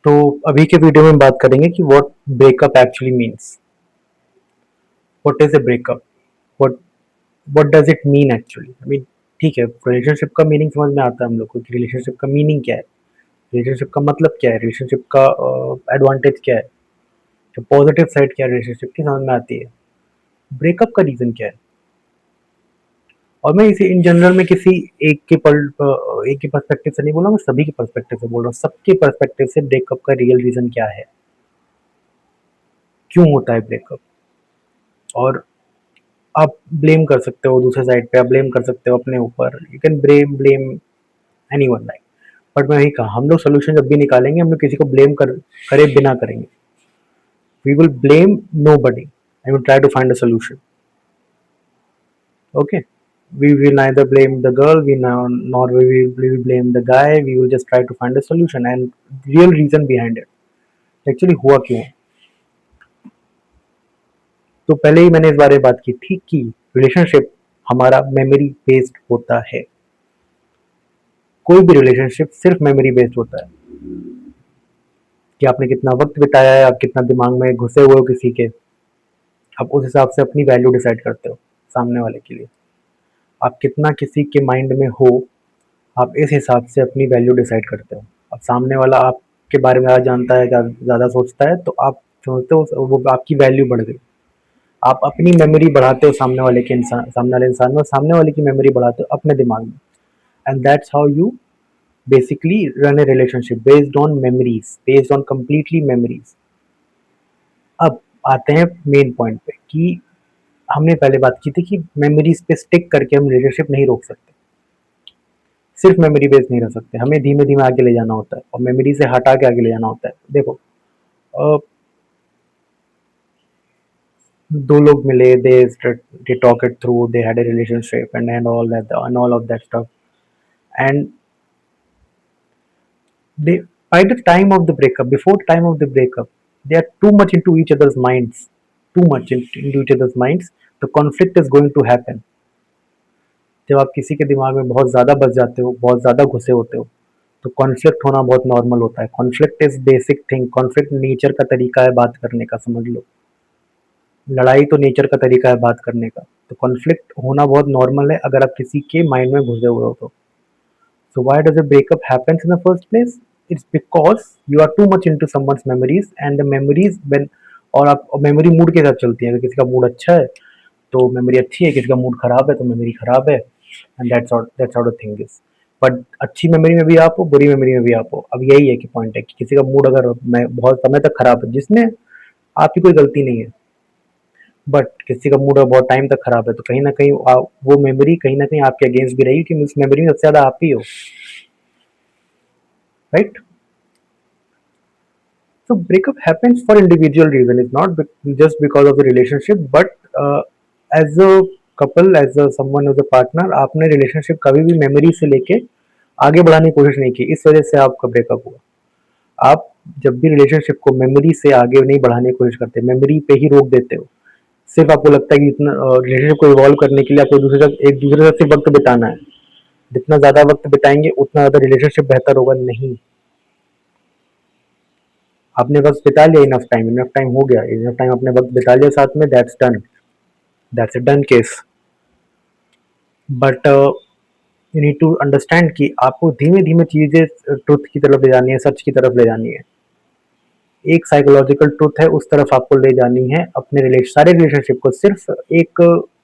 तो अभी के वीडियो में बात करेंगे कि what breakup actually means. What is a breakup? What what does it mean actually? I mean, ठीक है, रिलेशनशिप का मीनिंग समझ में आता है हम लोग को कि रिलेशनशिप का मीनिंग क्या है, रिलेशनशिप का मतलब क्या है, रिलेशनशिप का एडवांटेज क्या है, जो पॉजिटिव साइड क्या है रिलेशनशिप की समझ में आती है। ब्रेकअप का रीज़न क्या है? और मैं इसे इन जनरल में किसी एक के पर्सपेक्टिव से नहीं बोल रहा, मैं सभी के पर्सपेक्टिव से बोल रहा हूँ। सबके पर्सपेक्टिव से ब्रेकअप का रियल रीज़न क्या है, क्यों होता है ब्रेकअप। और आप ब्लेम कर सकते हो दूसरे साइड पे, आप ब्लेम कर सकते हो अपने ऊपर, you can blame anyone like. But मैं वही कहा, हम लोग सोल्यूशन जब भी निकालेंगे हम लोग किसी को ब्लेम करे बिना करेंगे। We will blame nobody, I will try to find a solution. Okay, we will neither blame the girl, nor we will blame the guy. We will just try to find a solution and real reason behind it, actually हुआ क्यों। तो पहले ही मैंने इस बारे में बात की थी कि रिलेशनशिप हमारा मेमोरी बेस्ड होता है। कोई भी रिलेशनशिप सिर्फ मेमोरी बेस्ड होता है कि आपने कितना वक्त बिताया है, आप कितना दिमाग में घुसे हुए हो किसी के, आप उस हिसाब से अपनी वैल्यू डिसाइड करते हो सामने वाले के लिए। आप कितना किसी के माइंड में हो, आप इस हिसाब से अपनी वैल्यू डिसाइड करते हो। अब सामने वाला आपके बारे में ज़्यादा जानता है, ज़्यादा सोचता है, तो आप समझते हो वो आपकी वैल्यू बढ़ गई। आप अपनी मेमोरी बढ़ाते हो सामने वाले इंसान में, और सामने वाले की मेमोरी बढ़ाते हो अपने दिमाग में। And that's how you basically run A relationship based on memories, based on completely memories. अब आते हैं मेन पॉइंट पे कि हमने पहले बात की थी कि मेमोरीज पे स्टिक करके हम रिलेशनशिप नहीं रोक सकते, सिर्फ मेमोरी बेस्ड नहीं रह सकते, हमें धीमे धीमे आगे ले जाना होता है और मेमोरी से हटा के आगे ले जाना होता है। देखो, अ, दो लोग मिले, they talk it through, they had a relationship and all of that stuff, and they by the time of the breakup, before time of the breakup, they are too much into each other's minds, too much into each other's minds. The conflict is going to happen. जब आप किसी के दिमाग में बहुत ज़्यादा बस जाते हो, बहुत ज़्यादा घुसे होते हो, तो कॉन्फ्लिक्ट होना बहुत नॉर्मल होता है। Conflict is basic thing, conflict nature का तरीका है बात करने का, समझ लो। लड़ाई तो नेचर का तरीका है बात करने का, तो कॉन्फ्लिक्ट होना बहुत नॉर्मल है अगर आप किसी के माइंड में घुसे हुए हो तो। So why does a breakup happens in the first place? It's because you are too much into someone's memories, and the memories when, और आप मेमोरी मूड के साथ चलती है। अगर किसी का मूड अच्छा है तो मेमोरी अच्छी है, किसी का मूड खराब है तो मेमोरी खराब है, and that's how the thing is. But अच्छी मेमोरी में भी आप हो, बुरी मेमोरी में भी आप हो। अब यही है कि पॉइंट है कि किसी का मूड अगर मैं बहुत समय तक खराब है, जिसमें आपकी कोई गलती नहीं है, बट किसी का मूड बहुत टाइम तक खराब है, तो कहीं ना कहीं वो मेमोरी कहीं ना कहीं आपके अगेंस्ट भी रहेगी कि उस मेमोरी में सबसे ज्यादा आप ही हो, right. So breakup happens for individual reason. It's not just because of the relationship, but as a couple, as a someone as a partner, आपने रिलेशनशिप कभी भी मेमोरी से लेके आगे बढ़ाने की कोशिश नहीं की, इस वजह से आपका ब्रेकअप हुआ। आप जब भी रिलेशनशिप को मेमोरी से आगे नहीं बढ़ाने की कोशिश करते, मेमोरी पे ही रोक देते हो। सिर्फ आपको लगता है कि इतना रिलेशनशिप को इवॉल्व करने के लिए आपको एक दूसरे से सिर्फ वक्त बिताना है। जितना ज्यादा वक्त बिताएंगे उतना ज्यादा रिलेशनशिप बेहतर होगा, नहीं। आपने वक्त बिता लिया, इनफ टाइम हो गया, इनफ टाइम आपने वक्त बिता लिया साथ में, that's done, that's a done case. But you need to understand कि आपको धीमे धीमे चीजें ट्रुथ की तरफ ले जानी है, सच की तरफ ले जानी है। एक साइकोलॉजिकल ट्रुथ है, उस तरफ आपको ले जानी है अपने सारे रिलेशनशिप को, सिर्फ एक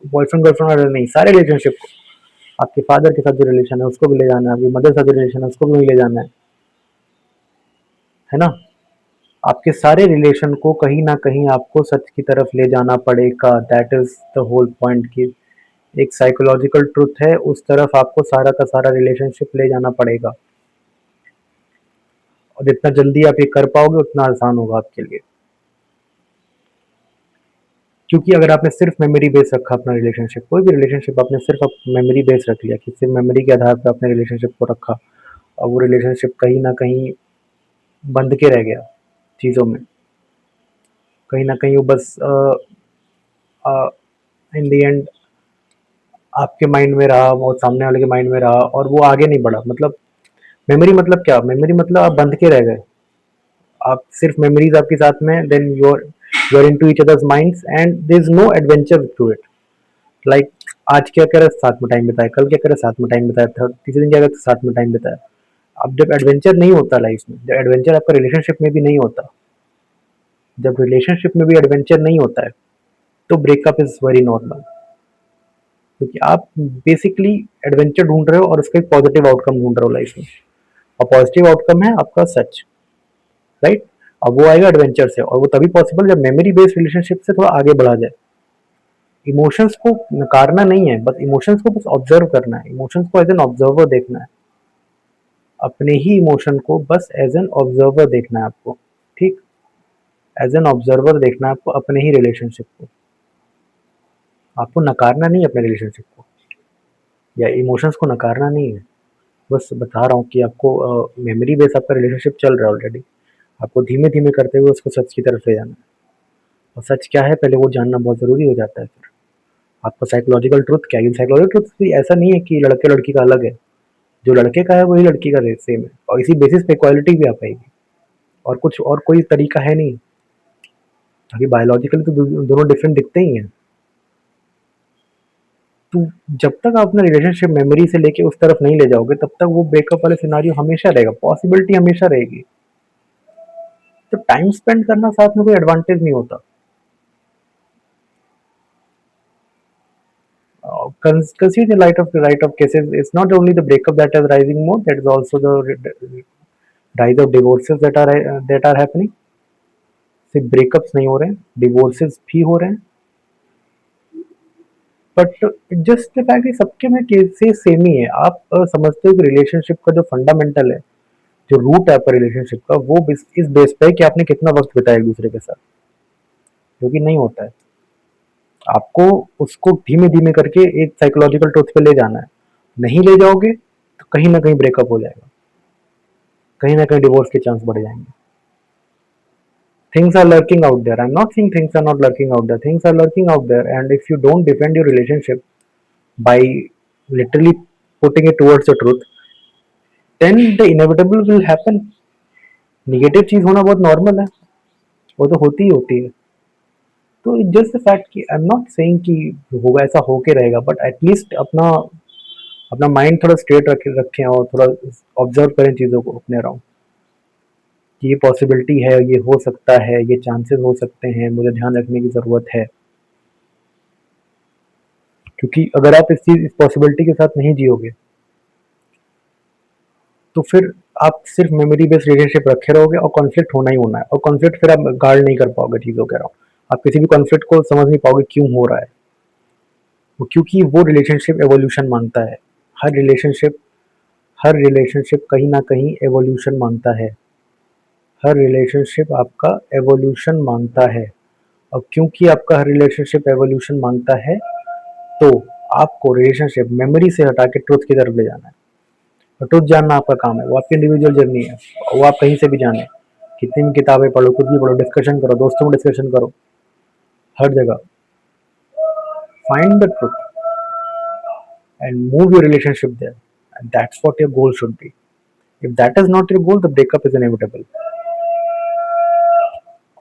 बॉयफ्रेंड गर्लफ्रेंड वाला नहीं, सारे रिलेशनशिप को। आपके फादर के साथ जो रिलेशन है उसको भी ले जाना है, आपकी मदर के साथ जो रिलेशन है उसको भी ले जाना है ना। आपके सारे रिलेशन को कहीं ना कहीं आपको सच की तरफ ले जाना पड़ेगा। That is the whole point की एक साइकोलॉजिकल ट्रुथ है, उस तरफ आपको सारा का सारा रिलेशनशिप ले जाना पड़ेगा। और जितना जल्दी आप ये कर पाओगे उतना आसान होगा आपके लिए, क्योंकि अगर आपने सिर्फ मेमोरी बेस रखा अपना रिलेशनशिप, कोई भी रिलेशनशिप आपने सिर्फ मेमोरी बेस रख लिया कि सिर्फ मेमोरी के आधार पर अपने रिलेशनशिप को रखा, और वो रिलेशनशिप कहीं ना कहीं बंध के रह गया चीज़ों में, कहीं ना कहीं वो बस इन दी एंड आपके माइंड में रहा, वो सामने वाले के माइंड में रहा, और वो आगे नहीं बढ़ा। मतलब मेमोरी मतलब क्या? मेमोरी मतलब आप बंध के रह गए, आप सिर्फ मेमोरीज आपके साथ में, then you are into each others minds and there is no adventure through it. Like आज क्या करे साथ में टाइम बिताया, कल क्या करे साथ में टाइम बिताया, थर्ड तीसरे दिन क्या करे साथ में टाइम बिताया। अब जब एडवेंचर नहीं होता लाइफ में, जब एडवेंचर आपका रिलेशनशिप में भी नहीं होता, जब रिलेशनशिप में भी एडवेंचर नहीं होता है, तो ब्रेकअप इज वेरी नॉर्मल। क्योंकि आप बेसिकली एडवेंचर ढूंढ रहे हो और उसका एक पॉजिटिव आउटकम ढूंढ रहे हो लाइफ में, और पॉजिटिव आउटकम है आपका सच, राइट। अब वो आएगा एडवेंचर से, और वो तभी पॉसिबल जब मेमोरी बेस्ड रिलेशनशिप से थोड़ा आगे बढ़ा जाए। इमोशंस को नकारना नहीं है, बस इमोशंस को बस ऑब्जर्व करना है, इमोशंस को एज एन ऑब्जर्वर देखना है, अपने ही इमोशन को बस एज एन ऑब्जर्वर देखना है आपको, ठीक। एज एन ऑब्जर्वर देखना है आपको अपने ही रिलेशनशिप को, आपको नकारना नहीं है अपने रिलेशनशिप को, या इमोशंस को नकारना नहीं है। बस बता रहा हूँ कि आपको मेमोरी बेस आपका रिलेशनशिप चल रहा है ऑलरेडी, आपको धीमे धीमे करते हुए उसको सच की तरफ ले जाना है। और सच क्या है पहले वो जानना बहुत ज़रूरी हो जाता है। फिर आपका साइकोलॉजिकल ट्रुथ क्या है, साइकोलॉजिकल ट्रुथ भी ऐसा नहीं है कि लड़के लड़की का अलग है, जो लड़के का है वही लड़की का सेम है, और इसी बेसिस पे इक्वालिटी भी आ पाएगी, और कुछ और कोई तरीका है नहीं। अभी बायोलॉजिकली तो दोनों डिफरेंट दिखते ही हैं। तो जब तक आप अपना रिलेशनशिप मेमोरी से लेके उस तरफ नहीं ले जाओगे, तब तक वो ब्रेकअप वाले सिनारियो हमेशा रहेगा, पॉसिबिलिटी हमेशा रहेगी। तो टाइम स्पेंड करना साथ में कोई एडवांटेज नहीं होता। Consider the light of cases. It's not only the breakup that is rising more. That is also the rise of divorces that are happening. सिर्फ ब्रेकअप्स नहीं हो रहे हैं, डिवोर्सेस भी हो रहे हैं। बट जस्ट द फैक्ट सबके में केसेस सेम ही है। आप समझते हो कि रिलेशनशिप का जो फंडामेंटल है, जो रूट है आपका रिलेशनशिप का, वो इस बेस पे है कि आपने कितना वक्त बिताया एक दूसरे के साथ, जो कि नहीं होता है। आपको उसको धीमे धीमे करके एक साइकोलॉजिकल ट्रुथ पे ले जाना है। नहीं ले जाओगे तो कहीं ना कहीं ब्रेकअप हो जाएगा, कहीं ना कहीं डिवोर्स के चांस बढ़ जाएंगे। Things are lurking out there. I'm not saying things are not lurking out there. Things are lurking out there, and if you don't defend your relationship by literally putting it towards the truth, then the inevitable will happen. Negative चीज होना बहुत normal है, वो तो होती ही होती है। तो जस्ट द फैक्ट कि आई एम नॉट सेइंग कि होगा ऐसा होके रहेगा, बट एटलीस्ट अपना अपना माइंड थोड़ा स्ट्रेट रखें और थोड़ा ऑब्जर्व करें चीज़ों को अपने अराउंड, कि ये पॉसिबिलिटी है, ये हो सकता है, ये चांसेस हो सकते हैं, मुझे ध्यान रखने की ज़रूरत है। क्योंकि अगर आप इस पॉसिबिलिटी के साथ नहीं जियोगे, तो फिर आप सिर्फ मेमोरी बेस्ड रिलेशनशिप रखे रहोगे, और कॉन्फ्लिक्ट होना ही होना है। और कॉन्फ्लिक्ट फिर आप गार्ड नहीं कर पाओगे चीज़ों के अराउंड, आप किसी भी कॉन्फ्लिक्ट को समझ नहीं पाओगे क्यों हो रहा है। क्योंकि वो रिलेशनशिप एवोल्यूशन मांगता है। हर रिलेशनशिप हर रिलेशनशिप कहीं ना कहीं एवोल्यूशन मांगता है। हर रिलेशनशिप आपका एवोल्यूशन मांगता है, और क्योंकि आपका हर रिलेशनशिप एवोल्यूशन मांगता है, तो आपको रिलेशनशिप मेमोरी से हटा के ट्रुथ की तरफ ले जाना है। और ट्रुथ जानना आपका काम है, वो आपकी इंडिविजुअल जर्नी है। वो आप कहीं से भी जाने, कितनी भी किताबें पढ़ो, कुछ भी पढ़ो, डिस्कशन करो, दोस्तों में डिस्कशन करो, हर जगह find the truth and move your relationship there, and that's what your goal should be. If that is not your goal, the breakup is inevitable.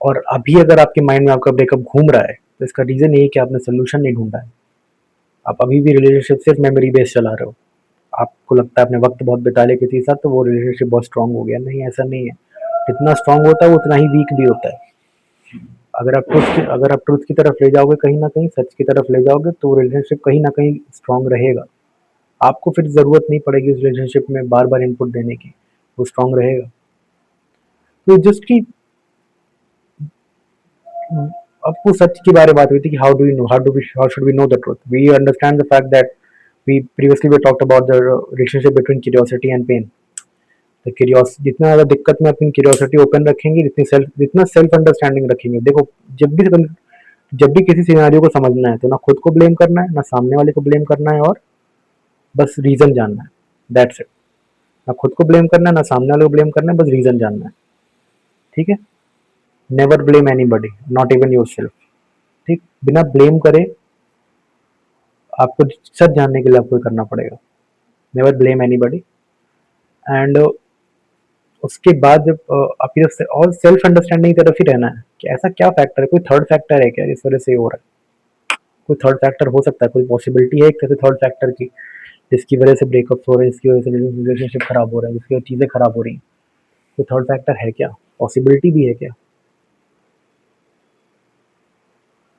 और अभी अगर आपके माइंड में आपका ब्रेकअप घूम रहा है, तो इसका रीजन यही है कि आपने सोल्यूशन नहीं ढूंढा है। आप अभी भी रिलेशनशिप सिर्फ मेमोरी बेस्ड चला रहे हो। आपको लगता है आपने वक्त बहुत बिता लिया किसी के साथ, तो वो रिलेशनशिप बहुत स्ट्रांग हो गया। नहीं, ऐसा नहीं है। जितना स्ट्रांग होता है वो उतना ही वीक भी होता है। अगर आप ट्रुथ की तरफ ले जाओगे, कहीं ना कहीं सच की तरफ ले जाओगे, तो रिलेशनशिप कहीं ना कहीं स्ट्रांग रहेगा। आपको फिर ज़रूरत नहीं पड़ेगी उस रिलेशनशिप में बार बार इनपुट देने की, वो स्ट्रांग रहेगा। तो जस्ट की आपको सच के बारे में बात हुई थी कि how should we know the truth. We understand the fact that we previously we talked about the relationship between curiosity and pain. तो क्यूरियोस जितना ज़्यादा दिक्कत में अपनी क्यूरियोसिटी ओपन रखेंगे, जितना सेल्फ अंडरस्टैंडिंग रखेंगे। देखो, जब भी किसी सिनेरियो को समझना है, तो ना खुद को ब्लेम करना है, ना सामने वाले को ब्लेम करना है, और बस रीज़न जानना है। That's it. ना खुद को ब्लेम करना है, ना सामने वाले को ब्लेम करना है, बस रीज़न जानना है। ठीक है। Never blame anybody, not even yourself. ठीक, बिना ब्लेम करे आपको सच जानने के लिए आपको करना पड़ेगा। Never blame anybody. एंड उसके बाद जब आपकी जब और सेल्फ अंडरस्टैंडिंग की तरफ ही रहना है कि ऐसा क्या फैक्टर है, कोई थर्ड फैक्टर है क्या इस वजह से ये हो रहा है। कोई थर्ड फैक्टर हो सकता है, कोई पॉसिबिलिटी है एक तरह से थर्ड फैक्टर की, जिसकी वजह से ब्रेकअप्स हो रहे हैं, जिसकी वजह से रिलेशनशिप खराब हो रहा है, जिसकी वजह से चीज़ें खराब हो रही हैं। कोई थर्ड फैक्टर है क्या, पॉसिबिलिटी भी है क्या?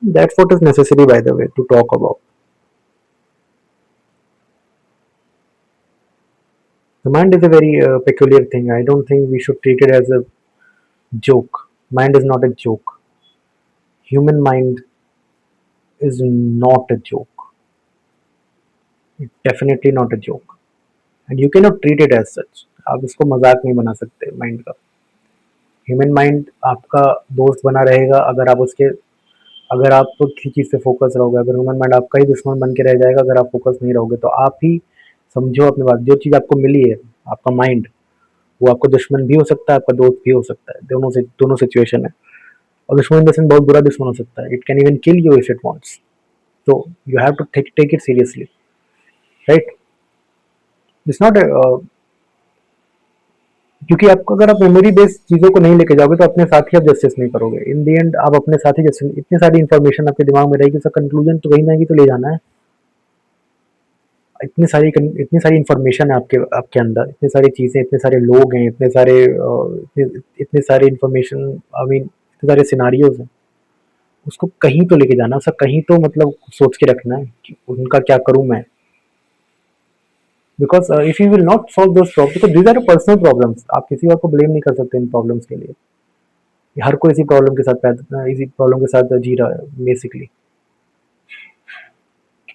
That's what is necessary by the way to talk about. The mind is a very peculiar thing. I don't think we should treat it as a joke. Mind is not a joke. Human mind is not a joke. It's definitely not a joke. And you cannot treat it as such. आप इसको मजाक नहीं बना सकते mind का। Human mind आपका दोस्त बना रहेगा अगर आप किसी चीज़ पे फोकस रहोगे। अगर ह्यूमन माइंड आपका ही दुश्मन बन के रह जाएगा अगर आप फोकस नहीं रहोगे, तो आप ही समझो अपनी बात। जो चीज़ आपको मिली है, आपका माइंड, वो आपका दुश्मन भी हो सकता है, आपका दोस्त भी हो सकता है। दोनों सिचुएशन है। और दुश्मन इन द सेंस बहुत बुरा दुश्मन हो सकता है। It can even kill you if it wants. तो you have to take it seriously, right? It's not क्योंकि आपको, अगर आप मेमोरी बेस्ड चीज़ों को नहीं लेके जाओगे तो अपने साथ ही आप जस्टिस नहीं करोगे। इन द एंड आप अपने साथ ही जस्टिस, इतनी सारी इन्फॉर्मेशन आपके दिमाग में रहेगी, उसका कंक्लूजन तो कहीं ना कहीं तो ले जाना है। इतनी सारी इन्फॉर्मेशन है आपके आपके अंदर, इतनी सारी चीज़ें, इतने सारे लोग हैं, इतने सारे इन्फॉर्मेशन, आई मीन इतने सारे सिनारियोज हैं। उसको कहीं तो लेके जाना, उसका कहीं तो मतलब सोच के रखना है कि उनका क्या करूं मैं। Because if you will not solve those problem, because these are personal problems, आप किसी और को ब्लेम नहीं कर सकते इन प्रॉब्लम्स के लिए। हर कोई इसी प्रॉब्लम के साथ जी रहा है basically.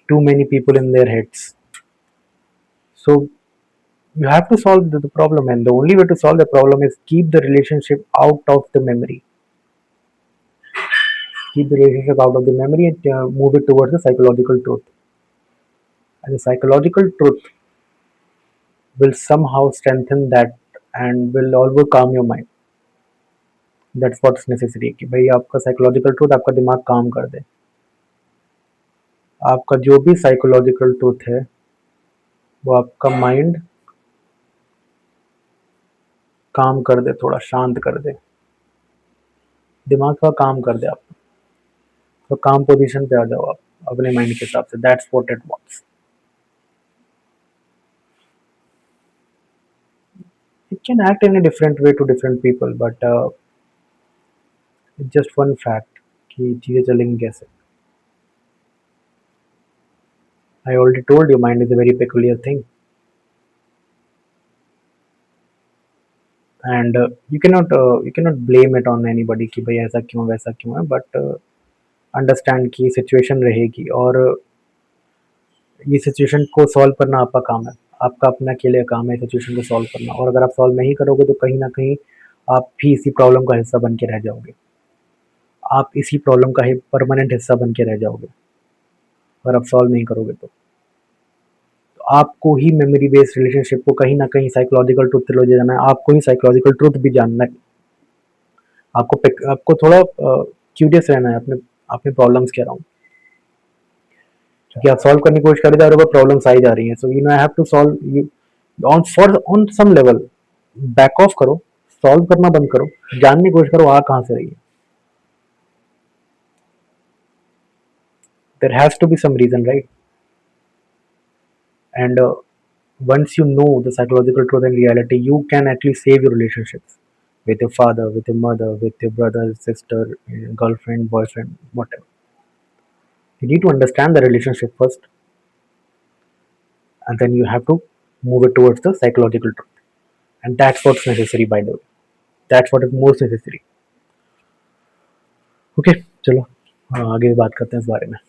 Too many people in their heads. So you have to solve the problem, and the only way to solve the problem is keep the relationship out of the memory. Keep the relationship out of the memory and move it towards the psychological truth. And the psychological truth will somehow strengthen that and will always calm your mind. That's what's necessary कि भाई आपका psychological truth आपका दिमाग काम कर दे। आपका जो भी psychological truth है वो आपका माइंड काम कर दे, थोड़ा शांत कर दे, दिमाग का काम कर दे। आप तो काम पोजीशन पे आ जाओ आप अपने माइंड के हिसाब से। That's what it wants. It can act in a different way to different people, but it's just one fact कि चीज़ें चलेंगी कैसे। I already told you mind is a very peculiar thing, and you cannot blame it on anybody कि भाई ऐसा क्यों वैसा क्यों है, but अंडरस्टैंड की सिचुएशन रहेगी और ये सिचुएशन को सॉल्व करना आपका काम है। आपका अपना अकेले काम है सिचुएशन को सॉल्व करना, और अगर आप सॉल्व नहीं करोगे तो कहीं ना कहीं आप भी इसी प्रॉब्लम का हिस्सा बन के रह जाओगे। आप इसी प्रॉब्लम का ही परमानेंट हिस्सा बन के रह जाओगे अगर आप सॉल्व नहीं करोगे तो। आपको ही मेमोरी बेस्ड रिलेशनशिप को कहीं ना कहीं साइकोलॉजिकल ट्रुथ ले जाना है। आपको ही साइकोलॉजिकल ट्रुथ भी जानना है। आपको थोड़ा क्यूरियस रहना है अपने अपने प्रॉब्लम्स के अराउंड, क्योंकि आप सॉल्व करने की कोशिश कर रहे हो प्रॉब्लम्स आई जा रही हैं। So you know I have to solve you on some level. Back off करो, सॉल्व करना बंद करो, जानने की कोशिश करो आ कहाँ से रही है। There has to be some reason, right? And once you know the psychological truth and reality, you can actually save your relationships with your father, with your mother, with your brother, sister, girlfriend, boyfriend, whatever. You need to understand the relationship first, and then you have to move it towards the psychological truth. And that's what's necessary, by the way. That's what is most necessary. Okay, चलो आगे बात करते हैं इस बारे में।